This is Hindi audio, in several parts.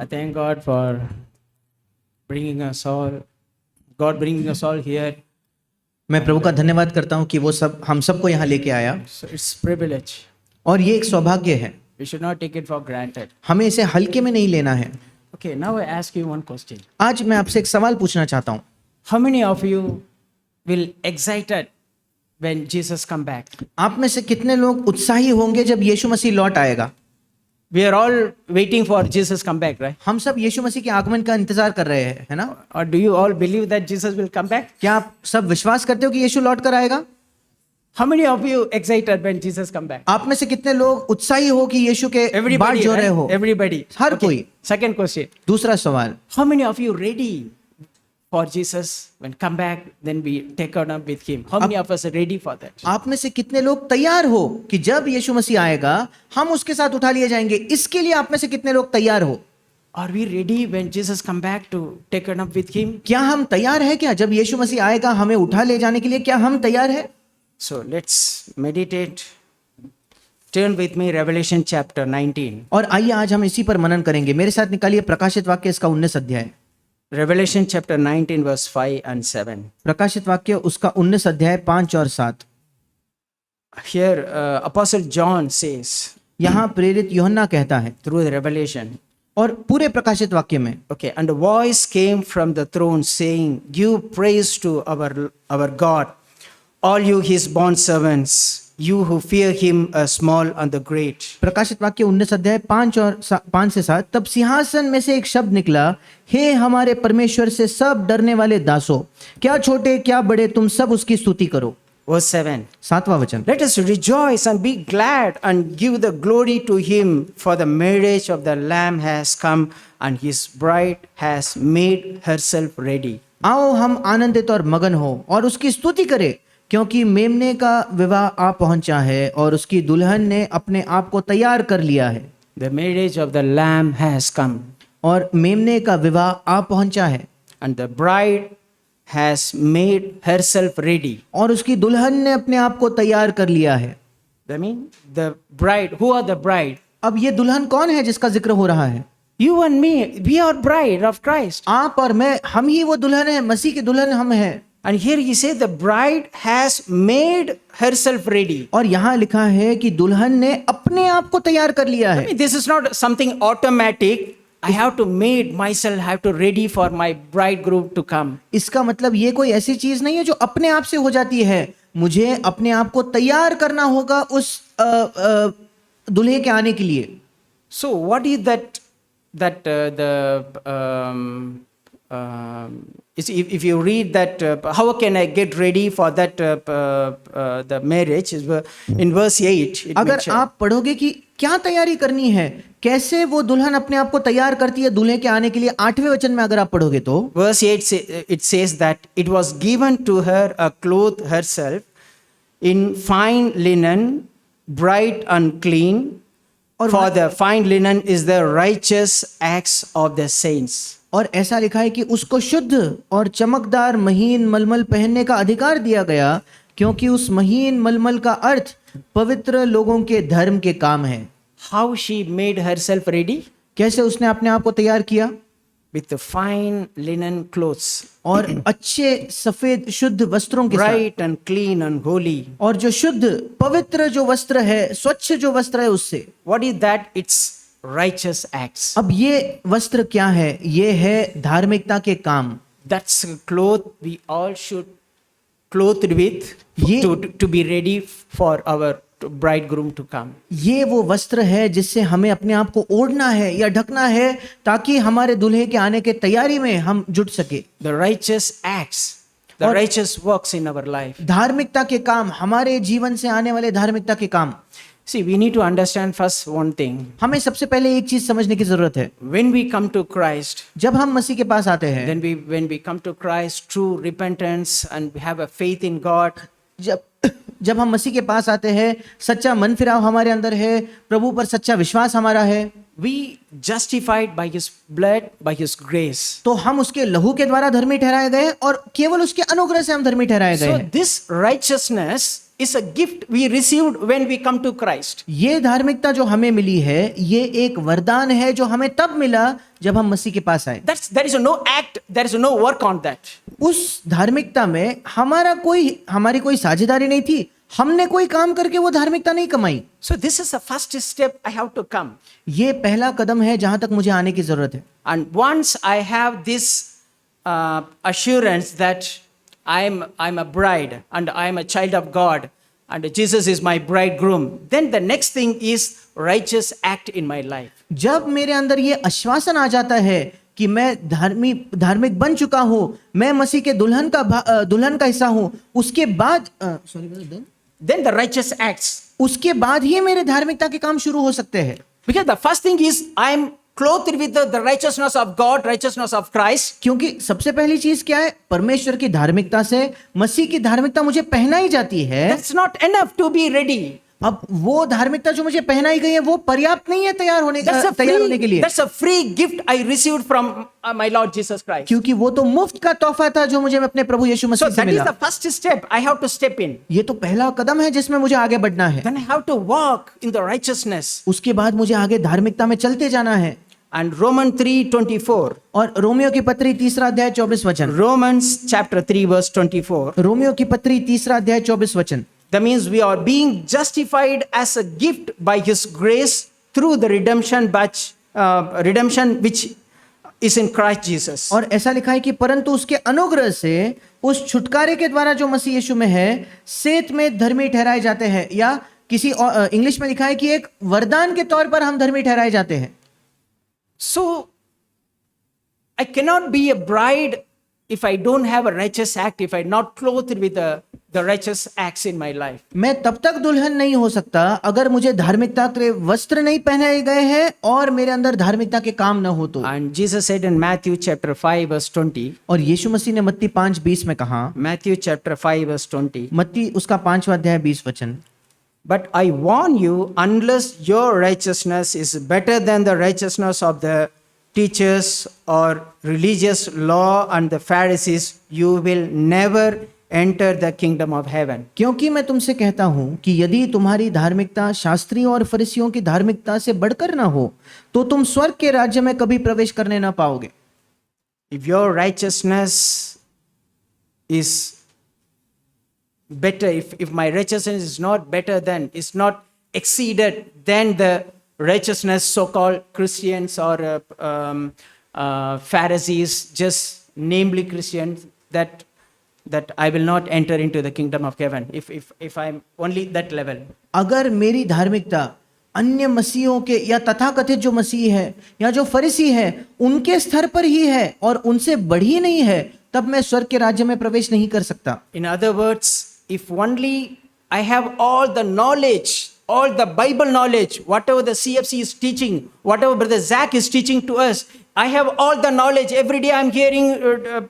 I thank God for bringing us all, God bringing us all here. मैं प्रभु का धन्यवाद करता हूँ कि वो सब हम सबको यहाँ लेके आया So it's privilege. और ये एक सौभाग्य है। We should not take it for granted. हमें इसे हल्के में नहीं लेना है। Okay, now I ask you one question. आज मैं आपसे एक सवाल पूछना चाहता हूँ। How many of you will excited when Jesus come back? आप में से कितने लोग उत्साही होंगे जब यीशु मसीह लौट आएगा? We are all waiting for Jesus come back, right? हम सब यीशु मसीह के आगमन का इंतजार कर रहे हैं, है ना? Or do you all believe that Jesus will come back? क्या आप सब विश्वास करते हो कि यीशु लौट कर आएगा? How many of you excited when Jesus come back? आप में से कितने लोग उत्साही हो कि यीशु के बाद Everybody, जो रहे right? हो? Everybody. हर कोई। Second question. दूसरा सवाल, How many of you ready for Jesus when come back? Then we take on up with Him. How many of us are ready for that? आप में से कितने लोग तैयार हो कि जब यीशु मसीह आएगा हम उसके साथ उठा लिए जाएंगे? इसके लिए आप में से कितने लोग तैयार हो? Are we ready when Jesus come back to take on up with Him? क्या हम तैयार है? क्या जब यीशु मसीह आएगा हमें उठा ले जाने के लिए क्या हम तैयार है? So let's meditate. Turn with me Revelation chapter 19. और आइए आज हम इसी पर मनन करेंगे। मेरे साथ निकालिए प्रकाशित वाक्य इसका 19 अध्याय। Revelation chapter 19 verse 5 and 7. प्रकाशित वाक्य उसका 19 अध्याय 5 और 7। Here Apostle John says यहाँ प्रेरित यूहन्ना कहता है through the revelation. और पूरे प्रकाशित वाक्य में, Okay, and a voice came from the throne saying, "Give praise to our God, all you His bond servants, you who fear Him, a small and the great." प्रकाशित वाक्य 19 अध्याय 5 से 7। तब सिंहासन में से एक शब्द निकला, हे हमारे परमेश्वर से सब डरने वाले दासों, क्या छोटे क्या बड़े तुम सब उसकी स्तुति करो। Verse 7. 7वां वचन, Let us rejoice and be glad and give the glory to Him, for the marriage of the Lamb has come, and His bride has made herself ready. आओ हम आनंदित और मगन हो और उसकी स्तुति करें, क्योंकि मेमने का विवाह आ पहुंचा है और उसकी दुल्हन ने अपने आप को तैयार कर लिया है। The marriage of the Lamb has come, और मेमने का विवाह आ पहुंचा है and the bride has made herself ready. और उसकी दुल्हन ने अपने आप को तैयार कर लिया है। I mean, the bride, who are the bride? अब ये दुल्हन कौन है जिसका जिक्र हो रहा है? You and me, we are bride of Christ. आप और मैं, हम ही वो दुल्हन है, मसीह की दुल्हन हम हैं। And here he says the bride has made herself ready. और यहाँ लिखा है कि दुल्हन ने अपने आप को तैयार कर लिया I है। mean, this is not something automatic. I have to make myself, have to ready for my bridegroom to come. इसका मतलब ये कोई ऐसी चीज नहीं है जो अपने आप से हो जाती है। मुझे अपने आप को तैयार करना होगा उस दुल्हे के आने के लिए। So what is that if you read that how can I get ready for that the marriage is in verse 8 it अगर mentioned. आप पढ़ोगे कि क्या तैयारी करनी है, कैसे वो दुल्हन अपने आप को तैयार करती है दूल्हे के आने के लिए, 8वें वचन में अगर आप पढ़ोगे तो Verse 8 it says that it was given to her a cloth herself in fine linen, bright and clean, for the fine linen is the righteous acts of the saints. और ऐसा लिखा है कि उसको शुद्ध और चमकदार महीन मलमल पहनने का अधिकार दिया गया, क्योंकि उस महीन मलमल का अर्थ पवित्र लोगों के धर्म के काम है। How she made herself ready? कैसे उसने अपने आप को तैयार किया? With the fine linen clothes, और अच्छे सफेद शुद्ध वस्त्रों के साथ, bright and clean and holy. और जो शुद्ध पवित्र जो वस्त्र है, स्वच्छ जो वस्त्र है उससे। What is that? It's righteous acts. अब ये वस्त्र क्या है? ये है धार्मिकता के काम। That's a cloth we all should clothed with ये- to be ready for our bridegroom to come. ये वो वस्त्र है जिससे हमें अपने आप को ओढ़ना है या ढकना है, ताकि हमारे दूल्हे के आने के तैयारी में हम जुट सके। The righteous acts, the और- righteous works in our life. धार्मिकता के काम, हमारे जीवन से आने वाले धार्मिकता के काम। See, we need to understand first one thing. हमें सबसे पहले एक चीज समझने की जरूरत है। When we come to Christ, जब हम मसीह के पास आते हैं, then when we come to Christ, true repentance and we have a faith in God, जब हम मसीह के पास आते हैं, सच्चा मन फिराव हमारे अंदर है, प्रभु पर सच्चा विश्वास हमारा है, we justified by His blood, by His grace. तो हम उसके लहू के द्वारा धर्मी ठहराए गए और केवल उसके अनुग्रह से हम धर्मी ठहराए गए So हैं। this righteousness is a gift we received when we come to Christ. ये धार्मिकता जो हमें मिली है, ये एक वरदान है जो हमें तब मिला जब हम मसीह के पास आए। There is no act, there is no work on that. उस धार्मिकता में हमारी कोई साझेदारी नहीं थी, हमने कोई काम करके वो धार्मिकता नहीं कमाई। So this is the first step I have to come. ये पहला कदम है जहां तक मुझे आने की जरूरत है। And once I have this assurance that I'm a bride and I'm a child of God and Jesus is my bridegroom, then the next thing is righteous act in my life. जब मेरे अंदर ये आश्वासन आ जाता है कि मैं धार्मिक बन चुका हूं, मैं मसीह के दुल्हन का हिस्सा हूं, उसके बाद Then the righteous acts. उसके बाद ही मेरे धार्मिकता के काम शुरू हो सकते हैं। Because the first thing is I'm clothed with the righteousness of God, righteousness of Christ. क्योंकि सबसे पहली चीज क्या है, परमेश्वर की धार्मिकता से मसीह की धार्मिकता मुझे पहनाई जाती है। That's not enough to be ready. अब वो धार्मिकता जो मुझे पहनाई गई है वो पर्याप्त नहीं है तैयार होने के लिए। That's a free gift I received from my Lord Jesus Christ. क्योंकि वो तो मुफ्त का तोहफा था जो मुझे अपने प्रभु यीशु मसीह So से that is मिला। the first step I have to step in. ये तो पहला कदम है जिसमें मुझे आगे बढ़ना है। Then I have to walk in the righteousness. उसके बाद मुझे आगे धार्मिकता में चलते जाना है। And Romans 3:24. और रोमियो की पत्री 3 अध्याय 24 वचन। Romans chapter 3 verse 24. रोमियो की पत्री 3 अध्याय 24 वचन। That means we are being justified as a gift by His grace through the redemption which is in Christ Jesus. और ऐसा लिखा है कि परंतु उसके अनुग्रह से उस छुटकारे के द्वारा जो मसीह यीशु में है, सेत में धर्मी ठहराए जाते हैं, या किसी इंग्लिश में लिखा है कि एक वरदान के तौर पर हम धर्मी ठहराए जाते हैं। So I cannot be a bride if I don't have a righteous act, if I'm not clothed with the righteous acts in my life. मैं तब तक दुल्हन नहीं हो सकता अगर मुझे धार्मिकता के वस्त्र नहीं पहनाए गए हैं और मेरे अंदर धार्मिकता के काम न हो तो। And Jesus said in Matthew chapter 5 verse 20. और यीशु मसीह ने मत्ती 5:20 में कहा, Matthew chapter 5 verse 20. मत्ती उसका 5वां अध्याय 20 वचन। But I warn you, unless your righteousness is better than the righteousness of the teachers or religious law and the Pharisees, you will never enter the kingdom of heaven. क्योंकि मैं तुमसे कहता हूं कि यदि तुम्हारी धार्मिकता शास्त्रियों और फरीसियों की धार्मिकता से बढ़कर ना हो तो तुम स्वर्ग के राज्य में कभी प्रवेश करने ना पाओगे। If your righteousness is better, if my righteousness is not better than, is not exceeded than the righteousness so-called Christians or Pharisees, just namely Christians, that I will not enter into the kingdom of heaven if I'm only that level. अगर मेरी धार्मिकता अन्य मसीहों के या तथाकथित जो मसीह है या जो फरीसी है उनके स्तर पर ही है और उनसे बढ़ी नहीं है, तब मैं स्वर्ग के राज्य में प्रवेश नहीं कर सकता। In other words, if only I have all the knowledge, all the Bible knowledge, whatever the CFC is teaching, whatever Brother Zach is teaching to us, I have all the knowledge. Every day I'm hearing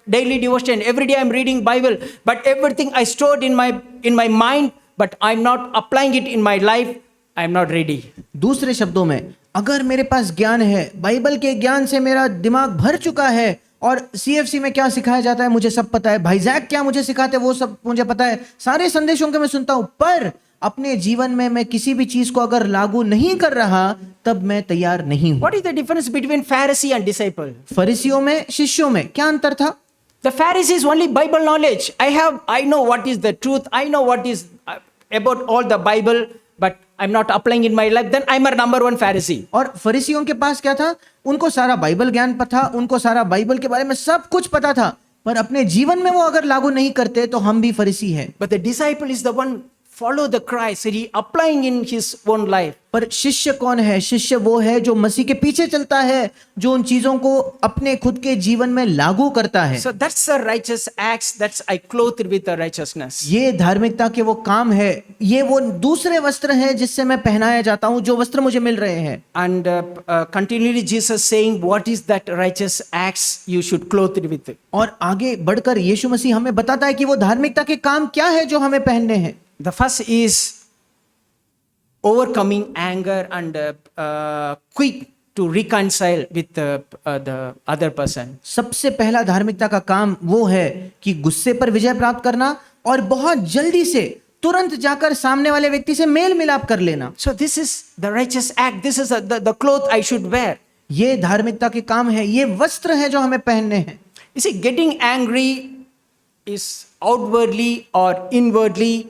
daily devotion. Every day I'm reading Bible. But everything I stored in my mind, but I'm not applying it in my life. I'm not ready. दूसरे शब्दों में, अगर मेरे पास ज्ञान है, बाइबल के ज्ञान से मेरा दिमाग भर चुका है और CFC में क्या सिखाया जाता है मुझे सब पता है, भाई जैक क्या मुझे सिखाते वो सब मुझे पता है, सारे संदेशों के मैं सुनता हूं, पर अपने जीवन में मैं किसी भी चीज को अगर लागू नहीं कर रहा तब मैं तैयार नहीं हूं। What is the difference between Pharisee and disciple? फरीसियों में शिष्यों में क्या अंतर था? The Pharisees only Bible knowledge. I know what is the truth. I know what is about all the Bible, but I'm not applying in my life. Then I'm a number one Pharisee. और फरीसियों के पास क्या था? उनको सारा बाइबल ज्ञान पता, उनको सारा बाइबल के बारे में सब कुछ पता था, पर अपने जीवन में वो अगर लागू नहीं करते तो हम भी फरीसी हैं। But the disciple is the one follow the Christ, he applying in his own life. पर शिष्य कौन है? शिष्य वो है जो मसीह के पीछे चलता है, जो उन चीजों को अपने खुद के जीवन में लागू करता है। So that's the righteous acts, that's I clothed with the righteousness. ये धार्मिकता के वो काम है, ये वो दूसरे वस्त्र हैं जिससे मैं पहनाया जाता हूं, जो वस्त्र मुझे मिल रहे हैं। And continually Jesus saying what is that righteous acts you should clothed with. और आगे बढ़कर यीशु मसीह हमें बताता है कि वो धार्मिकता के काम क्या है जो हमें पहनने हैं। The first is overcoming anger and quick to reconcile with the other person. सबसे पहला धार्मिकता का काम वो है कि गुस्से पर विजय प्राप्त करना और बहुत जल्दी से तुरंत जाकर सामने वाले व्यक्ति से मेल मिलाप कर लेना। So this is the righteous act. This is the cloth I should wear. ये धार्मिकता के काम है, ये वस्त्र है जो हमें पहनने हैं। You see, getting angry is outwardly or inwardly.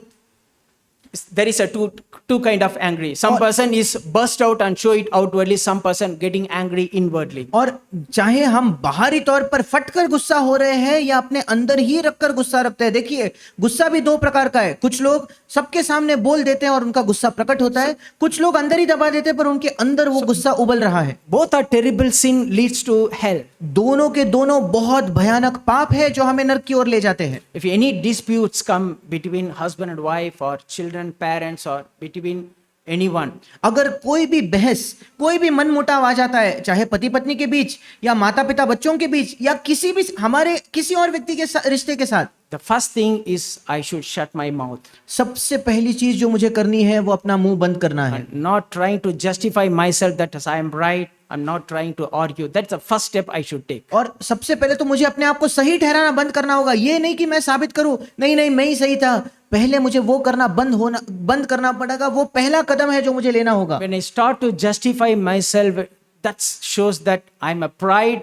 There is a two kind of angry. Some person is burst out and show it outwardly. Some person getting angry inwardly. और चाहे हम बाहरी तौर पर फटकर गुस्सा हो रहे हैं या अपने अंदर ही रखकर गुस्सा रखते हैं, देखिए गुस्सा भी दो प्रकार का है। कुछ लोग सबके सामने बोल देते हैं और उनका गुस्सा प्रकट होता है, कुछ लोग अंदर ही दबा देते हैं पर उनके अंदर वो गुस्सा उबल रहा है। Both are terrible. Sin leads to hell. दोनों के दोनों बहुत भयानक पाप है जो हमें नरक की ओर ले जाते हैं। If any disputes come between husband and wife or children, parents or between anyone, अगर कोई भी बहस, कोई भी मनमुटाव आ जाता है, चाहे पति पत्नी के बीच या माता पिता बच्चों के बीच या किसी भी हमारे किसी और व्यक्ति के रिश्ते के साथ, the first thing is I should shut my mouth. सबसे पहली चीज जो मुझे करनी है वो अपना मुंह बंद करना है। And not trying to justify myself that I am right. I'm not trying to argue. That's the first step I should take. और सबसे पहले तो मुझे अपने आप को सही ठहराना बंद करना होगा। ये नहीं कि मैं साबित करूं नहीं नहीं मैं ही सही था, पहले मुझे वो करना बंद करना पड़ेगा। वो पहला कदम है जो मुझे लेना होगा। When I start to justify myself, that shows that I'm a pride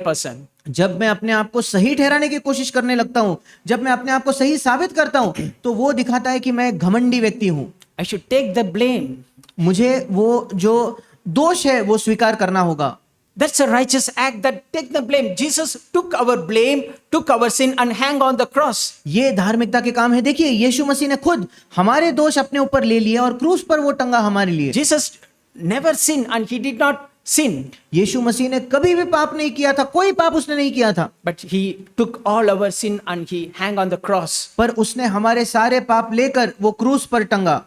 person. जब मैं अपने आप को सही ठहराने की कोशिश करने लगता हूं, जब मैं अपने आप को सही साबित करता हूं, तो वो दिखाता है कि मैं घमंडी व्यक्ति हूं। I should take the blame. मुझे वो जो दोष है वो स्वीकार करना होगा। That's a righteous act, that take the blame. Jesus took our blame, took our sin and hang on the cross. ये धार्मिकता के काम है। देखिए यीशु मसीह ने खुद हमारे दोष अपने ऊपर ले लिए और क्रूस पर वो टंगा हमारे लिए। Jesus never sinned and he did not sin. यीशु मसीह ने कभी भी पाप नहीं किया था, कोई पाप उसने नहीं किया था, But he took all our sin and he hang on the cross. पर उसने हमारे सारे पाप लेकर वो क्रूस पर टंगा।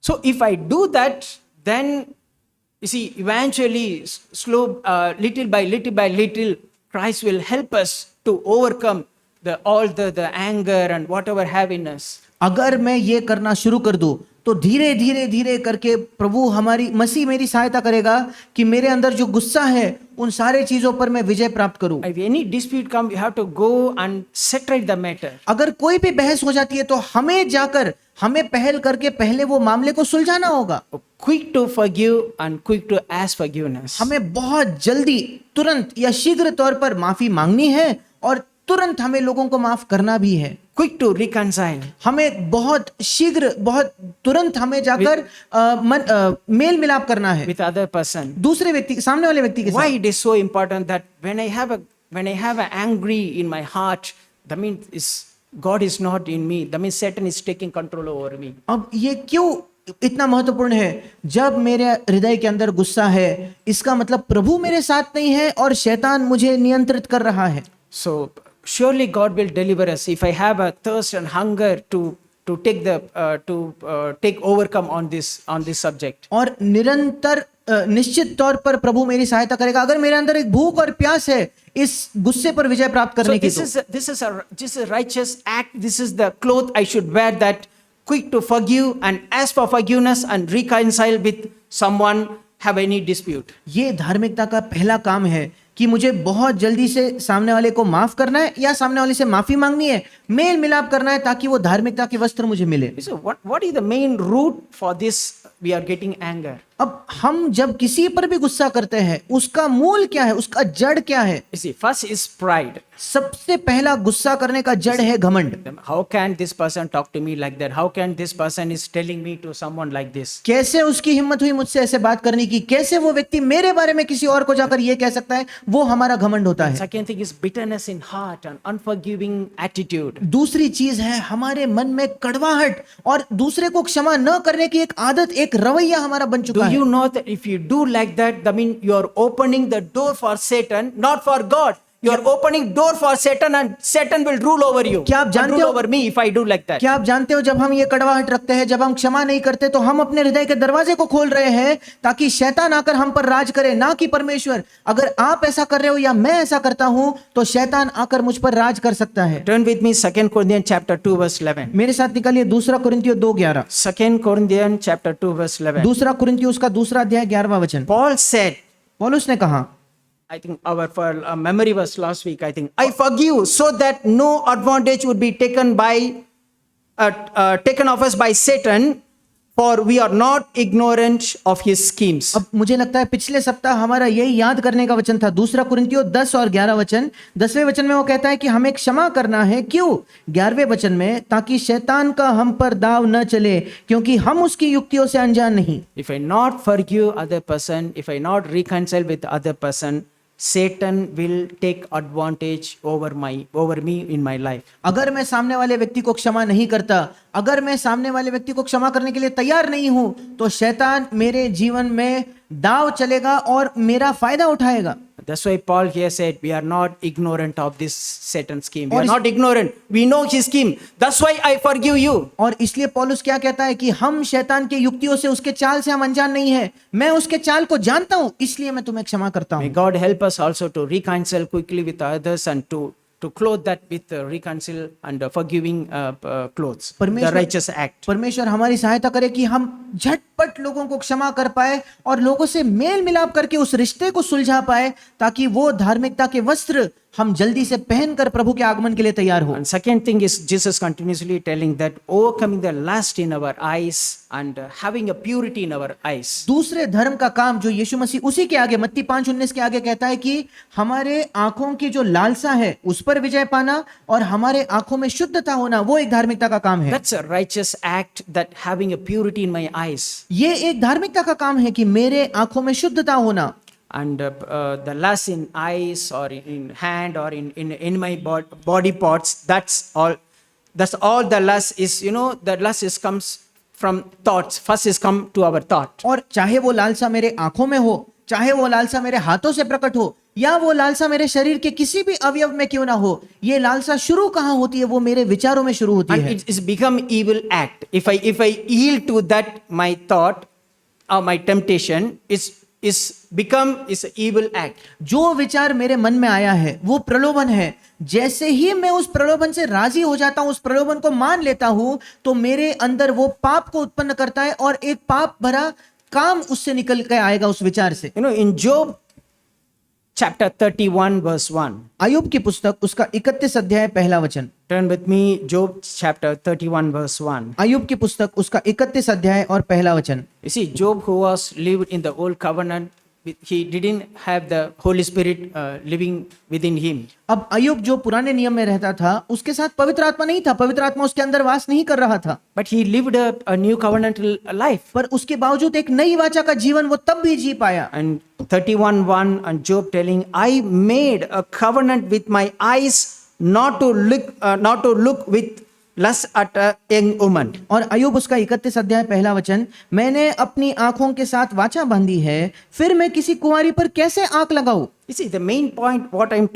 So if I do that, then you see, eventually, little by little, Christ will help us to overcome all the anger and whatever have in us. अगर मैं ये करना शुरू कर दूं तो धीरे करके प्रभु मसीह मेरी सहायता करेगा कि मेरे अंदर जो गुस्सा है उन सारे चीजों पर मैं विजय प्राप्त करूं। If any dispute come, you have to go and settle the matter. अगर कोई भी बहस हो जाती है तो हमें पहल करके पहले वो मामले को सुलझाना होगा। Quick to forgive and quick to ask forgiveness. हमें बहुत जल्दी, तुरंत या शीघ्र तौर पर माफी मांगनी है और तुरंत हमें लोगों को माफ करना भी है। Quick to reconcile. हमें बहुत शीघ्र, बहुत तुरंत हमें जाकर मेल मिलाप करना है With other person. दूसरे व्यक्ति, सामने वाले व्यक्ति के Why साथ। it is so important that when I have a angry in my heart, that means God is not in me. That means Satan is taking control over me. अब ये क्यों इतना महत्वपूर्ण है? जब मेरे हृदय के अंदर गुस्सा है, इसका मतलब प्रभु मेरे साथ नहीं है और शैतान मुझे नियंत्रित कर रहा है। So surely God will deliver us if I have a thirst and hunger to take overcome on this subject. और निरंतर निश्चित तौर पर प्रभु मेरी सहायता करेगा अगर मेरे अंदर एक भूख और प्यास है इस गुस्से पर विजय प्राप्त करने की। This is a righteous act. This is the cloth I should wear, that quick to forgive and ask for forgiveness and reconcile with someone have any dispute. ये धार्मिकता का पहला काम है कि मुझे बहुत जल्दी से सामने वाले को माफ करना है या सामने वाले से माफी मांगनी है, मेल मिलाप करना है ताकि वो धार्मिकता के वस्त्र मुझे मिले। So what is the main root for this? We are getting anger. अब हम जब किसी पर भी गुस्सा करते हैं उसका मूल क्या है, उसका जड़ क्या है? You see, first is pride. सबसे पहला गुस्सा करने का जड़ है घमंड। How can this person talk to me like that? How can this person is telling me to someone like this? कैसे उसकी हिम्मत हुई मुझसे ऐसे बात करने की? कैसे वो व्यक्ति मेरे बारे में किसी और को जाकर ये कह सकता है? वो हमारा घमंड होता है। Second thing is bitterness in heart and unforgiving attitude. दूसरी चीज है हमारे मन में कड़वाहट और दूसरे को क्षमा न करने की एक आदत, एक रवैया हमारा बन चुका Do है। you know that if you do like that, that means you are opening the door for Satan, not for God. You are opening door for Satan and Satan will rule over you. क्या आप जानते rule हो? over me if I do like that. क्या आप जानते हो जब हम ये कड़वाहट रखते हैं, जब हम क्षमा नहीं करते तो हम अपने हृदय के दरवाजे को खोल रहे हैं ताकि शैतान आकर हम पर राज करे, ना कि परमेश्वर। अगर आप ऐसा कर रहे हो या मैं ऐसा करता हूं तो शैतान आकर मुझ पर राज कर सकता है। Turn with me 2 Corinthians chapter 2 verse 11. मेरे साथ निकालिए 2 कुरिन्थियों 2:11। 2 Corinthians chapter 2 verse 11. 2 कुरिन्थियों उसका 2 अध्याय 11वां वचन। Paul said, पौलुस ने कहा, I think our memory was last week, I think, I forgive so that no advantage would be taken by taken of us by Satan, for we are not ignorant of his schemes. अब मुझे लगता है पिछले सप्ताह हमारा यही याद करने का वचन था, 2 कुरिन्थियों 10 और 11 वचन। 10वें वचन में वो कहता है कि हमें क्षमा करना है। क्यों? 11वें वचन में, ताकि शैतान का हम पर दाव न चले, क्योंकि हम उसकी युक्तियों से अनजान नहीं। If I not forgive other person, if I not reconcile with other person, Satan will take advantage over me in my life. अगर मैं सामने वाले व्यक्ति को क्षमा नहीं करता, अगर मैं सामने वाले व्यक्ति को क्षमा करने के लिए तैयार नहीं हूं, तो शैतान मेरे जीवन में दाव चलेगा और मेरा फायदा उठाएगा। That's why Paul here said, we are not ignorant of this Satan's scheme. We are not ignorant. We know his scheme. That's why I forgive you. और इसलिए पौलुस क्या कहता है कि हम शैतान के युक्तियों से, उसके चाल से हम अनजान नहीं है। मैं उसके चाल को जानता हूं, इसलिए मैं तुम्हें क्षमा करता May हूं। God help us also to reconcile quickly with others and to clothe that with reconcile and forgiving clothes, the righteous act. परमेश्वर हमारी सहायता करे कि हम झटपट लोगों को क्षमा कर पाए और लोगों से मेल मिलाप करके उस रिश्ते को सुलझा पाए, ताकि वो धार्मिकता के वस्त्र हम जल्दी से पहनकर प्रभु के आगमन के लिए तैयार हो। And second thing is Jesus continuously telling that overcoming the lust in our eyes and having a purity in our eyes. दूसरे धर्म का काम जो यीशु मसीह उसी के आगे मत्ती 5:19 के आगे कहता है कि हमारे आंखों की जो लालसा है उस पर विजय पाना और हमारे आंखों में शुद्धता होना, वो एक धार्मिकता का काम है। That's a righteous act, that having a purity in my eyes. ये एक धार्मिकता का काम है कि मेरे आंखों में शुद्धता होना। And the lust in eyes or in hand or in my body parts, that's all the lust is. The lust is comes from thoughts. First is come to our thought. और चाहे वो लालसा मेरे आंखों में हो, चाहे वो लालसा मेरे हाथों से प्रकट हो, या वो लालसा मेरे शरीर के किसी भी अवयव में क्यों ना हो, ये लालसा शुरू कहाँ होती है? वो मेरे विचारों में शुरू होती And है। it's become evil act. If I yield to that my thought or my temptation, is evil act. जो विचार मेरे मन में आया है वो प्रलोभन है। जैसे ही मैं उस प्रलोभन से राजी हो जाता हूं, उस प्रलोभन को मान लेता हूं, तो मेरे अंदर वो पाप को उत्पन्न करता है और एक पाप भरा काम उससे निकल के आएगा उस विचार से। In Job chapter 31 verse 1. अय्यूब की पुस्तक उसका 31 अध्याय पहला वचन। Turn with me, Job chapter 31 verse 1. अय्यूब की पुस्तक उसका 31 अध्याय और पहला वचन। You see, Job, who was lived in the old covenant, he didn't have the Holy Spirit living within him. अब अय्यूब जो पुराने नियम में रहता था, उसके साथ पवित्र आत्मा नहीं था, पवित्र आत्मा उसके अंदर वास नहीं कर रहा था। But he lived a new covenantal life. पर उसके बावजूद एक नई वाचा का जीवन वो तब भी जी पाया। And 31:1 and Job telling, I made a covenant with my eyes not to look with lust at a young woman. और अय्यूब उसका 31 अध्याय पहला वचन, मैंने अपनी आंखों के साथ वाचा बांधी है, फिर मैं किसी कुंवारी पर कैसे आंख लगाऊं? You see, the main point what I'm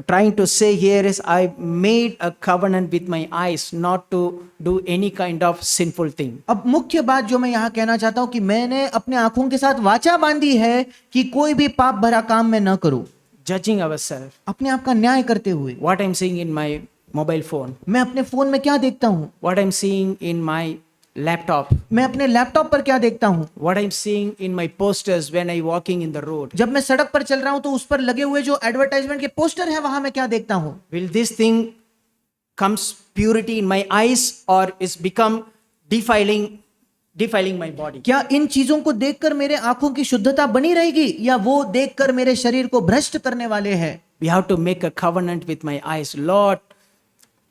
trying to say here is I made a covenant with my eyes not to do any kind of sinful thing. अब मुख्य बात जो मैं यहाँ कहना चाहता हूँ कि मैंने अपने आंखों के साथ वाचा बांधी है कि कोई भी पाप भरा काम मैं न करूं। Judging ourselves, अपने आप का न्याय करते हुए, what I'm seeing in my mobile phone, मैं अपने फोन में क्या देखता हूँ, what I'm seeing in my laptop, मैं अपने लैपटॉप पर क्या देखता हूँ, what I'm seeing in my posters when I walking in the road. जब मैं सड़क पर चल रहा हूँ तो उस पर लगे हुए जो एडवर्टाइजमेंट के पोस्टर है वहां मैं क्या देखता हूँ? Will this thing comes purity in my eyes or is become defiling my body? क्या इन चीजों को देखकर मेरे आंखों की शुद्धता बनी रहेगी या वो देखकर मेरे शरीर को भ्रष्ट करने वाले हैं? We have to make a covenant with my eyes. Lord,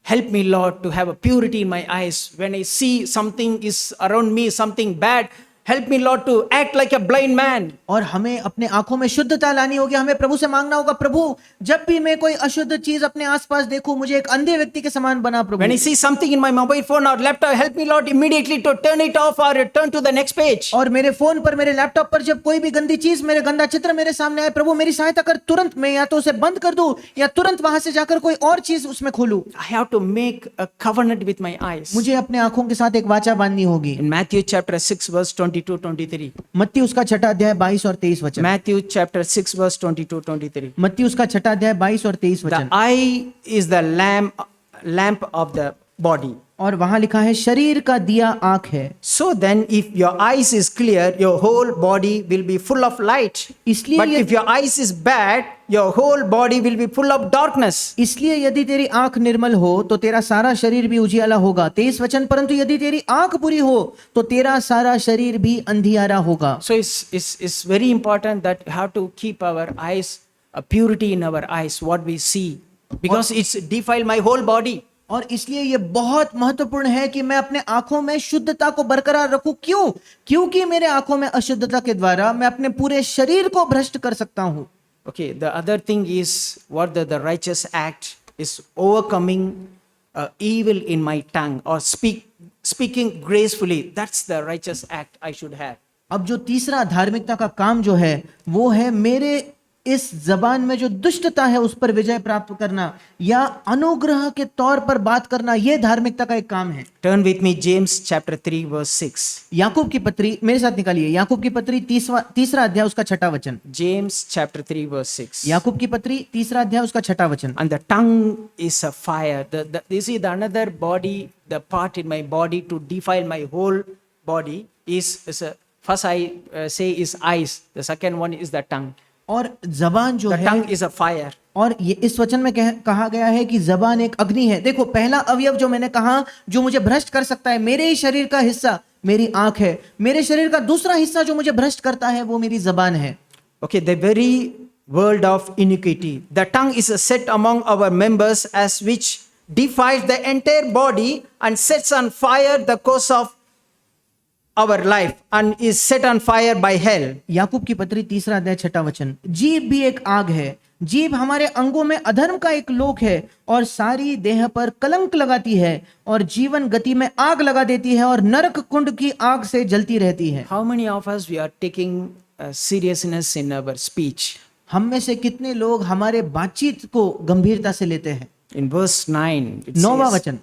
help me, Lord, to have a purity in my eyes. When I see something is around me, something bad, help me, Lord, to act like a blind man. और हमें अपने आंखों में शुद्धता लानी होगी। हमें प्रभु से मांगना होगा, प्रभु जब भी मैं कोई अशुद्ध चीज अपने आसपास देखूं, मुझे एक अंधे व्यक्ति के समान बना प्रभु। When I see something in my mobile phone or laptop, help me, Lord, immediately to turn it off or turn to the next page. और मेरे फोन पर, मेरे लैपटॉप पर जब कोई भी गंदी चीज, मेरे गंदा चित्र मेरे सामने आए, प्रभु मेरी सहायता कर, तुरंत मैं या तो उसे बंद कर दूं या तुरंत वहां से जाकर कोई और चीज उसमें खोलूं। I have to make a covenant with my eyes. मुझे अपने आंखों के साथ एक वाचा बांधनी होगी। In Matthew chapter 6 verse 22-23. मत्ती उसका 6 अध्याय 22 और 23 वचन। Matthew chapter 6 verse 22-23. मत्ती उसका 6 अध्याय 22 और 23 The वचन। eye is the lamp of the body. और वहां लिखा है शरीर का दिया आंख है। So then, if your eyes is clear, your whole body will be full of light. इसलिए But if your eyes is bad, your whole body will be full of darkness. इसलिए यदि तेरी आंख निर्मल हो तो तेरा सारा शरीर भी उजियाला होगा। 23 वचन, परंतु यदि तेरी आंख बुरी हो तो तेरा सारा शरीर भी अंधियारा होगा। So it's very important that we have to keep our eyes, a purity in our eyes, what we see, because it's defile my whole body. और इसलिए ये बहुत महत्वपूर्ण है कि मैं अपने आंखों में शुद्धता को बरकरार रखूं। क्यों? क्योंकि मेरे आंखों में अशुद्धता के द्वारा मैं अपने पूरे शरीर को भ्रष्ट कर सकता हूं। Okay, the other thing is what the righteous act is overcoming evil in my tongue or speaking gracefully. That's the righteous act I should have. अब जो तीसरा धार्मिकता का काम जो है वो है मेरे इस जबान में जो दुष्टता है उस पर विजय प्राप्त करना या अनुग्रह के तौर पर बात करना, यह धार्मिकता का एक काम है। Turn with me James chapter 3 verse 6. याकूब की पत्री मेरे साथ निकालिए, याकूब की पत्री तीसरा अध्याय उसका 6वां वचन। James chapter 3 verse 6. याकूब की पत्री तीसरा अध्याय उसका 6वां वचन। And the tongue is a fire. You see, the another body, the part in my body to defile my whole body is a, first I say is eyes. The second one is the tongue. और जबान जो The है, tongue is a fire. और ये इस वचन में कहा गया है कि जबान एक अग्नि है। देखो, पहला अवयव जो मैंने कहा जो मुझे भ्रष्ट कर सकता है, मेरे ही शरीर का हिस्सा मेरी आंख है। मेरे शरीर का दूसरा हिस्सा जो मुझे भ्रष्ट करता है वो मेरी जबान है। Okay, the very word of iniquity. The tongue is a set among our members as which defiles the entire body and sets on fire the course of our life and is set on fire by hell. याकूब की पत्री तीसरा अध्याय 6वां वचन। जीभ भी एक आग है, जीभ हमारे अंगों में अधर्म का एक लोक है और सारी देह पर कलंक लगाती है और जीवन गति में आग लगा देती है और नरक कुंड की आग से जलती रहती है। How many of us we are taking seriousness in our speech? हम में से कितने लोग हमारे बातचीत को गंभीरता से लेते हैं? In verse 9, it 9वां says, वचन,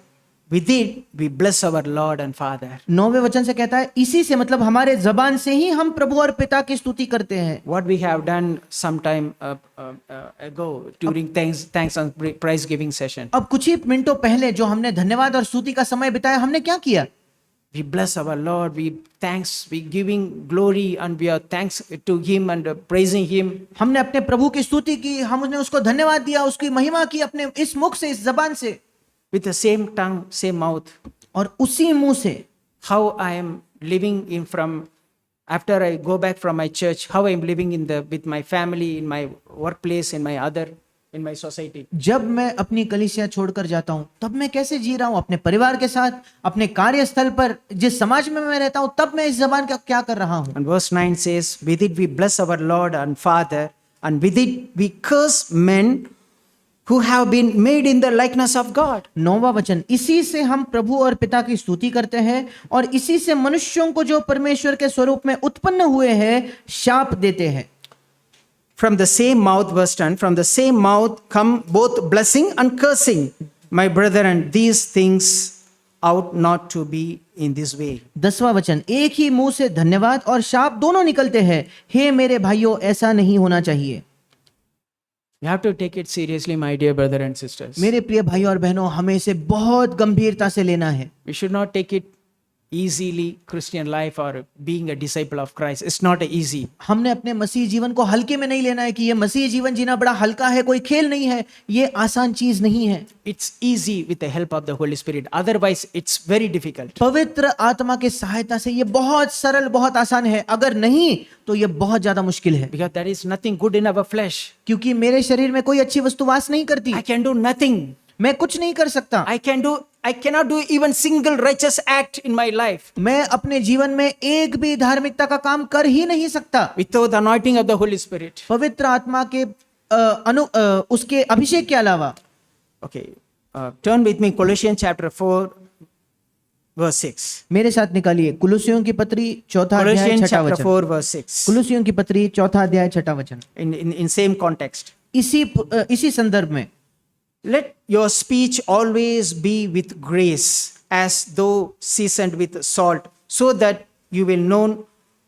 with it we bless our Lord and Father. 9वें वचन से कहता है इसी से, मतलब हमारे जबान से ही हम प्रभु और पिता की स्तुति करते हैं। What we have done some time ago during thanks and praise giving session. अब कुछ ही मिनटों पहले जो हमने धन्यवाद और स्तुति का समय बिताया, हमने क्या किया? We bless our Lord, we thanks, we giving glory and we are thanks to Him and praising Him. हमने अपने प्रभु की स्तुति की, हमने उसको धन्यवाद दिया, उसकी महिमा की अपने इस मुख से, इस जबान से, With the same tongue, same mouth. और उसी मुंह से How I am living in from, after I go back from my church, how I am living with my family, in my workplace, in my society. जब मैं अपनी कलीसिया छोड़कर जाता हूं तब मैं कैसे जी रहा हूं अपने परिवार के साथ, अपने कार्यस्थल पर, जिस समाज में मैं रहता हूं, तब मैं इस जबान का क्या कर रहा हूं? And verse 9 says, with it we bless our Lord and Father, and with it we curse men who have been made in the likeness of God. 9वां वचन, इसी से हम प्रभु और पिता की स्तुति करते हैं और इसी से मनुष्यों को जो परमेश्वर के स्वरूप में उत्पन्न हुए हैं शाप देते हैं। From the same mouth, verse 10, from the same mouth come both blessing and cursing. My brethren, these things ought not to be in this way. 10वां वचन, एक ही मुंह से धन्यवाद और शाप दोनों निकलते हैं। हे मेरे भाइयों, ऐसा नहीं होना चाहिए। You have to take it seriously, my dear brother and sisters. मेरे प्रिय भाइयों और बहनों, हमें इसे बहुत गंभीरता से लेना है। We should not take it easily, Christian life or being a disciple of Christ. It's not easy. हमने अपने मसीह जीवन को हल्के में नहीं लेना है कि ये मसीह जीवन जीना बड़ा हल्का है, कोई खेल नहीं है। ये आसान चीज नहीं है। It's easy with the help of the Holy Spirit. Otherwise, it's very difficult. पवित्र आत्मा की सहायता से ये बहुत सरल, बहुत आसान है। अगर नहीं तो ये बहुत ज्यादा मुश्किल है, Because there is nothing good in our flesh. क्योंकि मेरे शरीर में कोई अच्छी वस्तु वास नहीं करती। I can do nothing. मैं कुछ नहीं कर सकता। I cannot do even single righteous act in my life मैं अपने जीवन में एक भी धार्मिकता का काम कर ही नहीं सकता without the anointing of the Holy Spirit. पवित्र आत्मा के उसके अभिषेक के अलावा। Okay, turn with me Colossians chapter 4 verse 6. मेरे साथ निकालिए कुलुसियों की पत्री 4 अध्याय Colossians 6 chapter वचन। 4 verse 6. कुलुसियों की पत्री 4 अध्याय 6 वचन। In same context. इसी संदर्भ में, Let your speech always be with grace, as though seasoned with salt, so that you will know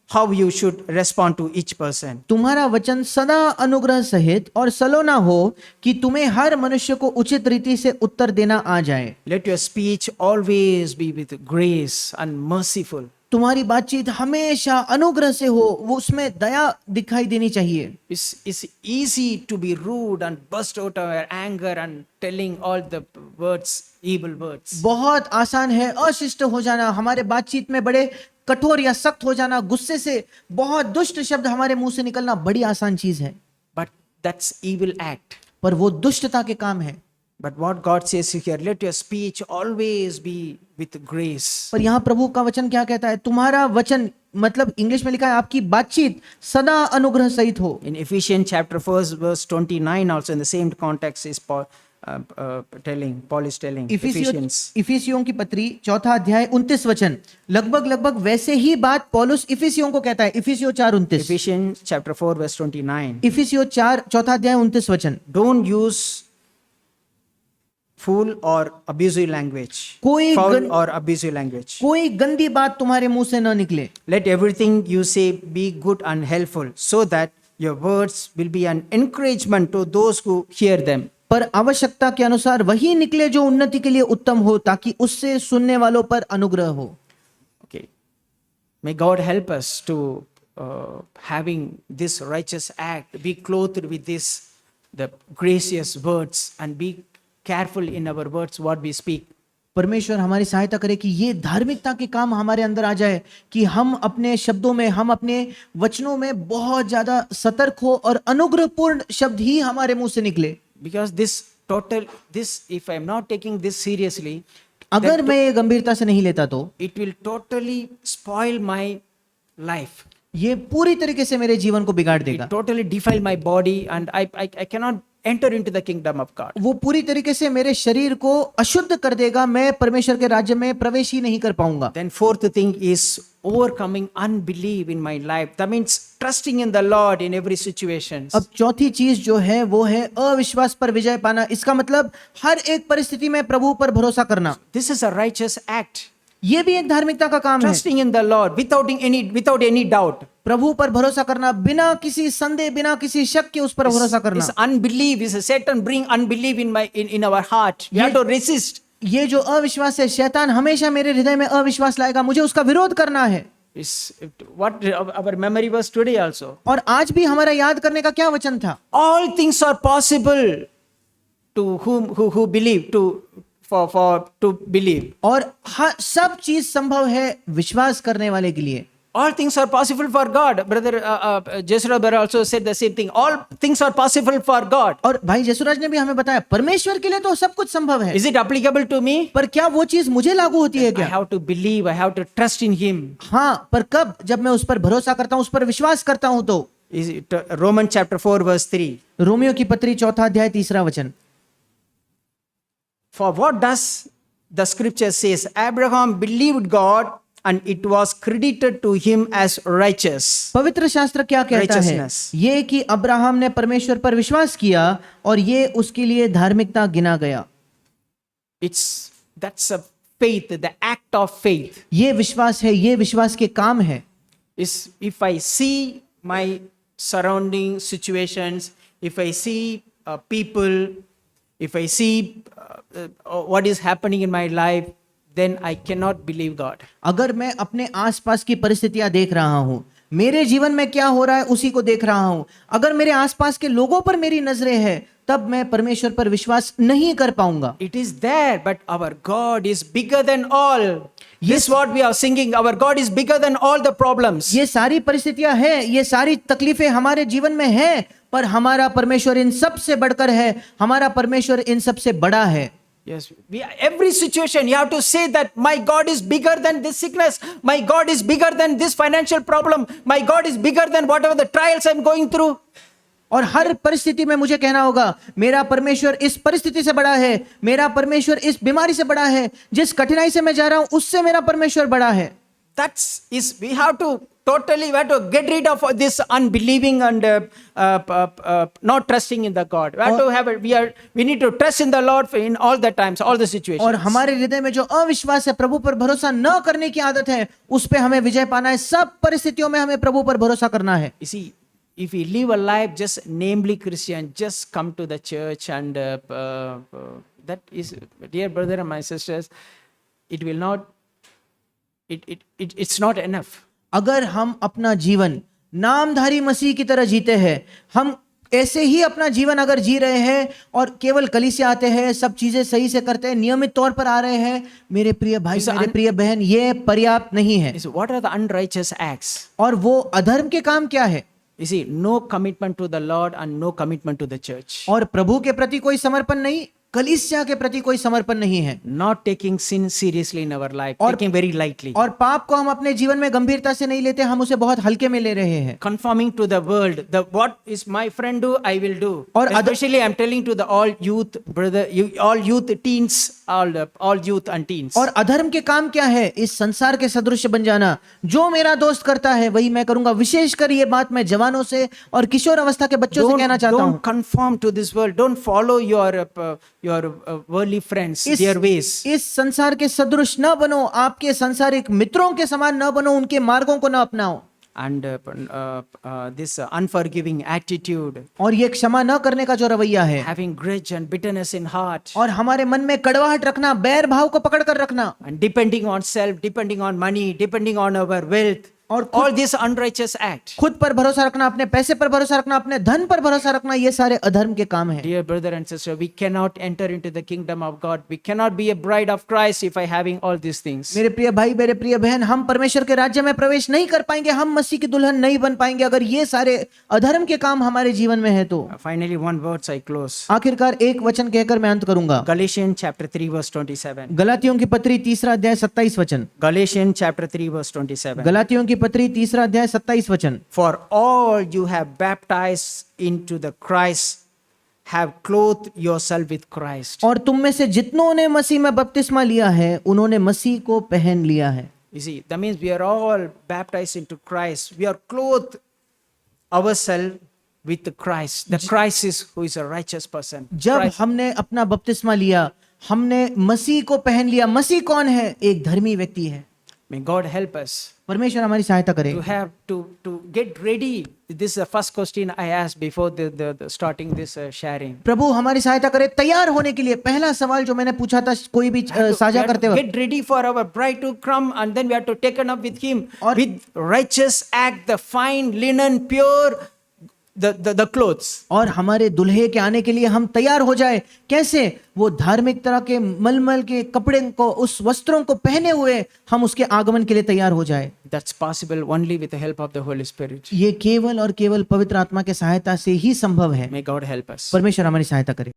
how you should respond to each person. तुम्हारा वचन सदा अनुग्रह सहित और सलोना हो कि तुम्हें हर मनुष्य को उचित रीति से उत्तर देना आ जाए। Let your speech always be with grace and merciful. तुम्हारी बातचीत हमेशा अनुग्रह से हो, वो उसमें दया दिखाई देनी चाहिए। It's easy to be rude and burst out of our anger and telling all the words, evil words. बहुत आसान है अशिष्ट हो जाना, हमारे बातचीत में बड़े कठोर या सख्त हो जाना, गुस्से से बहुत दुष्ट शब्द हमारे मुंह से निकलना बड़ी आसान चीज है, But that's evil act. पर वो दुष्टता के काम है। But what God says here, let your speech always be with grace. पर यहाँ प्रभु का वचन क्या कहता है? तुम्हारा वचन, मतलब इंग्लिश में लिखा है आपकी बातचीत सदा अनुग्रह सहित हो। In Ephesians chapter 4 verse 29 also in the same context is Paul is telling Ephesians. इफिसियों की पत्री 4 अध्याय 29 वचन, लगभग वैसे ही बात पौलुस इफिसियों को कहता है। इफिसियों 4:29, Ephesians chapter 4 verse 29. इफिसियों 4 अध्याय 29 वचन, Don't use foul or abusive language. कोई Foul or abusive language. कोई गंदी बात तुम्हारे मुंह से न निकले। Let everything you say be good and helpful, so that your words will be an encouragement to those who hear them. पर आवश्यकता के अनुसार वही निकले जो उन्नति के लिए उत्तम हो, ताकि उससे सुनने वालों पर अनुग्रह हो। Okay. May God help us to having this righteous act, be clothed with this, the gracious words, and be careful in our words what we speak. परमेश्वर हमारी सहायता करे कि ये धार्मिकता के काम हमारे अंदर आ जाए, कि हम अपने शब्दों में, हम अपने वचनों में बहुत ज्यादा सतर्क हो और अनुग्रहपूर्ण शब्द ही हमारे मुंह से निकले। Because if I am not taking this seriously, अगर मैं ये गंभीरता से नहीं लेता तो it will totally spoil my life. ये पूरी तरीके से मेरे जीवन को बिगाड़ देगा। It totally defile my body, and I cannot enter into the kingdom of God. वो पूरी तरीके से मेरे शरीर को अशुद्ध कर देगा, मैं परमेश्वर के राज्य में प्रवेश ही नहीं कर पाऊंगा। Then fourth thing is overcoming unbelief in my life. That means trusting in the Lord in every situation. अब चौथी चीज जो है वो है अविश्वास पर विजय पाना। इसका मतलब हर एक परिस्थिति में प्रभु पर भरोसा करना। This is a righteous act. ये भी एक धार्मिकता का काम है। Trusting in the Lord without any doubt. प्रभु पर भरोसा करना, बिना किसी संदेह, बिना किसी शक के उस पर भरोसा करना। This unbelief is Satan bring unbelief in our heart. We have to resist. ये जो अविश्वास है, शैतान हमेशा मेरे हृदय में अविश्वास लाएगा, मुझे उसका विरोध करना है। Is what our memory was today also. और आज भी हमारा याद करने का क्या वचन था? All things are possible to who believe, to believe. और सब चीज संभव है विश्वास करने वाले के लिए। All things are possible for God. Brother Jesura brother also said the same thing. All things are possible for God. और भाई जसुराज ने भी हमें बताया परमेश्वर के लिए तो सब कुछ संभव है। Is it applicable to me? पर क्या वो चीज मुझे लागू होती है I क्या? have to believe. I have to trust in Him. हाँ, पर कब? जब मैं उस पर भरोसा करता हूँ, उस पर विश्वास करता हूँ तो। Is it Romans chapter 4 verse 3? Romeo की पत्री 4 अध्याय 3 वचन, For what does the scripture says? Abraham believed God, and it was credited to him as righteous. पवित्र शास्त्र क्या कहता है? Righteousness. ये कि अब्राहम ने परमेश्वर पर विश्वास किया और ये उसके लिए धार्मिकता गिना गया। That's a faith, the act of faith. ये विश्वास है, ये विश्वास के काम है। If I see my surrounding situations, if I see people, if I see what is happening in my life, then I cannot believe God. अगर मैं अपने आसपास की परिस्थितियां देख रहा हूं, मेरे जीवन में क्या हो रहा है उसी को देख रहा हूं, अगर मेरे आसपास के लोगों पर मेरी नजरें हैं, तब मैं परमेश्वर पर विश्वास नहीं कर पाऊंगा। It is there, but our God is bigger than all. This what we are singing. Our God is bigger than all the problems. ये सारी परिस्थितियां हैं, ये सारी तकलीफें हमारे जीवन में हैं, पर हमारा परमेश्वर इन सब से बढ़कर है, हमारा परमेश्वर इन सब से बड़ा है। Yes, every situation you have to say that my God is bigger than this sickness. My God is bigger than this financial problem. My God is bigger than whatever the trials I'm going through. और हर परिस्थिति में मुझे कहना होगा, मेरा परमेश्वर इस परिस्थिति से बड़ा है, मेरा परमेश्वर इस बीमारी से बड़ा है, जिस कठिनाई से मैं जा रहा हूं उससे मेरा परमेश्वर बड़ा है। We have to totally, we have to get rid of this unbelieving and not trusting in the God. We have to have we need to trust in the Lord in all the times, all the situations. और हमारे हृदय में जो अविश्वास है, प्रभु पर भरोसा न करने की आदत है, उस पे हमें विजय पाना है। सब परिस्थितियों में हमें प्रभु पर भरोसा करना है। You see, if we live a life just namely Christian, just come to the church and that is, dear brother and my sisters, it will not, it's not enough. अगर हम अपना जीवन नामधारी मसीह की तरह जीते हैं, हम ऐसे ही अपना जीवन अगर जी रहे हैं और केवल कलीसिया आते हैं, सब चीजें सही से करते हैं, नियमित तौर पर आ रहे हैं, मेरे प्रिय भाई, मेरे प्रिय बहन, ये पर्याप्त नहीं है। What are the unrighteous acts? और वो अधर्म के काम क्या है? You see, no commitment to the Lord and no commitment to the church. और प्रभु के प्रति कोई समर्पण नहीं, कलीसिया के प्रति कोई समर्पण नहीं है। Not taking sin seriously in our life, taking very lightly. और पाप को हम अपने जीवन में गंभीरता से नहीं लेते, हम उसे बहुत हल्के में ले रहे हैं। Conforming to the world, what is my friend do, I will do. और especially I'm telling to the all youth brother, all youth teens, all youth and teens. और अधर्म के काम क्या है? इस संसार के सदृश बन जाना। जो मेरा दोस्त करता है वही मैं करूंगा। विशेषकर ये बात मैं जवानों से और किशोर अवस्था के बच्चों से कहना चाहता हूँ। Don't conform to this world. Don't follow your worldly friends, their ways. इस संसार के सदृश न बनो, आपके संसारिक मित्रों के समान न बनो, उनके मार्गों को न अपनाओ। And this unforgiving attitude, और ये क्षमा न करने का जो रवैया है, having grudge and bitterness in heart, और हमारे मन में कड़वाहट रखना, बैर भाव को पकड़ कर रखना, and depending on self, depending on money, depending on our wealth, और all this unrighteous act. खुद पर भरोसा रखना, अपने पैसे पर भरोसा रखना, अपने धन पर भरोसा रखना, ये सारे अधर्म के काम हैं। Dear brother and sister, we cannot enter into the kingdom of God. We cannot be a bride of Christ if I having all these things. मेरे प्रिय भाई, मेरे प्रिय बहन, हम परमेश्वर के राज्य में प्रवेश नहीं कर पाएंगे, हम मसीह की दुल्हन नहीं बन पाएंगे अगर ये सारे अधर्म के काम हमारे जीवन में है तो। Finally, one verse I close. आखिरकार एक वचन कहकर मैं अंत करूंगा। Galatians chapter 3 verse 27. गलातियों की पत्री 3 अध्याय 27 वचन। Galatians chapter 3 verse 27. गलातियों की पत्री 3 अध्याय 27 वचन। For all you have baptized into the Christ have clothed yourself with Christ. और तुम में से जितनों ने मसीह में बपतिस्मा लिया है, उन्होंने मसीह को पहन लिया है। You see, that means we are all baptized into Christ. We are clothed ourselves with the Christ. The Christ is who is a righteous person. जब Christ. हमने अपना बपतिस्मा लिया, हमने मसीह को पहन लिया। मसीह कौन है? एक धर्मी व्यक्ति है। May God help us परमेश्वर हमारी सहायता करे to have to get ready. This is the first question I asked before the starting this sharing. प्रभु हमारी सहायता करे तैयार होने के लिए। पहला सवाल जो मैंने पूछा था कोई भी साझा करते वक्त, Get ready for our bride to come, and then we have to take up with him और- with righteous act, the fine linen, pure, the clothes. और हमारे दुल्हे के आने के लिए हम तैयार हो जाए। कैसे? वो धार्मिक तरह के मलमल के कपड़े को, उस वस्त्रों को पहने हुए हम उसके आगमन के लिए तैयार हो जाए। That's possible only with the help of the Holy Spirit. ये केवल और केवल पवित्र आत्मा के सहायता से ही संभव है। May God help us. परमेश्वर हमारी सहायता करे।